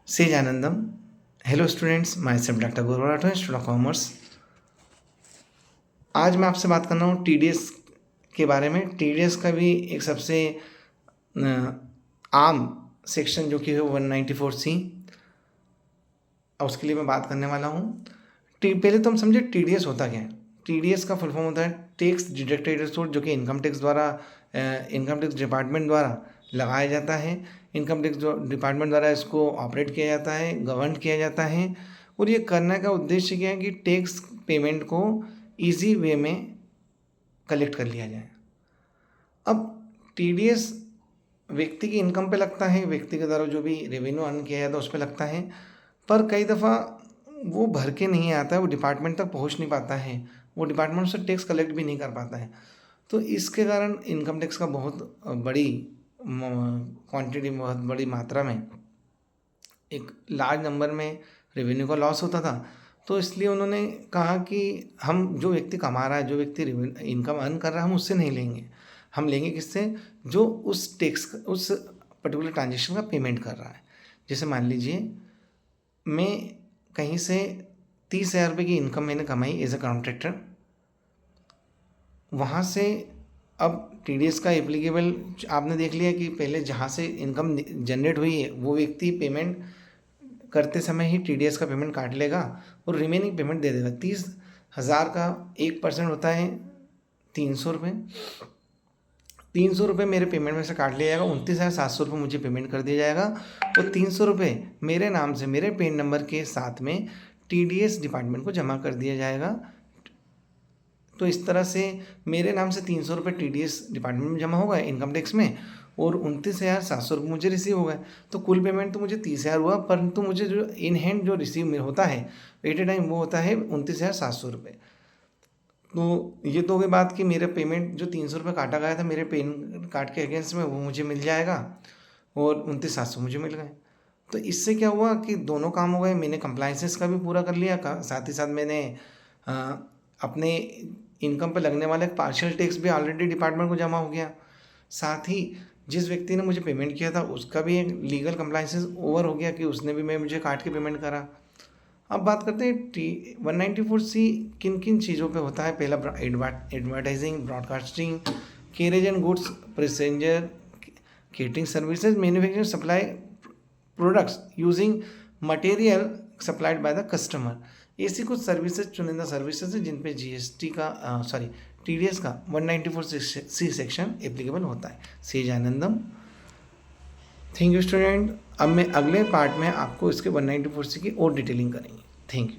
Says Anandam. Hello students, my self doctor Gaurav Rathore, student of commerce. आज मैं आपसे बात कर रहा हूँ टीडीएस के बारे में। टीडीएस का भी एक सबसे आम सेक्शन जो कि है 194C, उसके लिए मैं बात करने वाला हूँ। पहले तो हम समझे टीडीएस होता क्या है। टीडीएस का फुल फॉर्म होता है टैक्स डिडक्टेड रिसोर्स, जो कि इनकम टैक्स डिपार्टमेंट द्वारा लगाया जाता है। इनकम टैक्स डिपार्टमेंट द्वारा इसको ऑपरेट किया जाता है, गवर्न किया जाता है। और ये करने का उद्देश्य क्या है कि टैक्स पेमेंट को इजी वे में कलेक्ट कर लिया जाए। अब टीडीएस व्यक्ति की इनकम पे लगता है, व्यक्ति के द्वारा जो भी रेवेन्यू अर्न किया जाता है उस पर लगता है, पर कई दफ़ा वो भर के नहीं आता है, वो डिपार्टमेंट तक पहुंच नहीं पाता है, वो डिपार्टमेंट से टैक्स कलेक्ट भी नहीं कर पाता है। तो इसके कारण इनकम टैक्स का बहुत बड़ी क्वांटिटी, बहुत बड़ी मात्रा में, एक लार्ज नंबर में रेवेन्यू का लॉस होता था। तो इसलिए उन्होंने कहा कि हम जो व्यक्ति कमा रहा है, जो व्यक्ति इनकम अर्न कर रहा है, हम उससे नहीं लेंगे। हम लेंगे किससे? जो उस टैक्स, उस पर्टिकुलर ट्रांजेक्शन का पेमेंट कर रहा है। जैसे मान लीजिए मैं कहीं से 30,000 रुपये की इनकम मैंने कमाई एज अ कॉन्ट्रैक्टर, वहाँ से अब टीडीएस का एप्लीकेबल आपने देख लिया कि पहले जहाँ से इनकम जनरेट हुई है वो व्यक्ति पेमेंट करते समय ही टीडीएस का पेमेंट काट लेगा और रिमेनिंग पेमेंट दे देगा। 30,000 का 1% होता है 300 रुपये। 300 रुपये मेरे पेमेंट में से काट लिया जाएगा, 29,700 रुपये मुझे पेमेंट कर दिया जाएगा और 300 रुपये मेरे नाम से, मेरे पेन नंबर के साथ में टीडीएस डिपार्टमेंट को जमा कर दिया जाएगा। तो इस तरह से मेरे नाम से 300 रुपये टीडीएस डिपार्टमेंट में जमा होगा इनकम टैक्स में, और 29,700 रुपये मुझे रिसीव हो गए। तो कुल पेमेंट तो मुझे 30,000 हुआ, परंतु मुझे जो इन हैंड जो रिसीव होता है एट ए टाइम, वो होता है 29,700 रुपये। तो ये तो हो गई बात कि मेरा पेमेंट जो 300 रुपये काटा गया था मेरे पेन कार्ड के अगेंस्ट में, वो मुझे मिल जाएगा और 29,700 मुझे मिल गए। तो इससे क्या हुआ कि दोनों काम हो गए। मैंने कंप्लाइंसेस का भी पूरा कर लिया, साथ ही साथ मैंने अपने इनकम पे लगने वाला एक पार्शियल टैक्स भी ऑलरेडी डिपार्टमेंट को जमा हो गया। साथ ही जिस व्यक्ति ने मुझे पेमेंट किया था उसका भी एक लीगल कंप्लाइंसेस ओवर हो गया कि उसने भी मुझे काट के पेमेंट करा। अब बात करते हैं 194C किन किन चीज़ों पे होता है। पहला advertising, broadcasting, carriage and goods, passenger catering services, manufacturing, supply products using material supplied by the customer. ऐसी कुछ सर्विसेज, चुनिंदा सर्विसेज है जिन पे जीएसटी का टीडीएस का 194C सेक्शन एप्लीकेबल होता है। Says Anandam. Thank you student. अब मैं अगले पार्ट में आपको इसके 194C की और डिटेलिंग करेंगे। Thank you.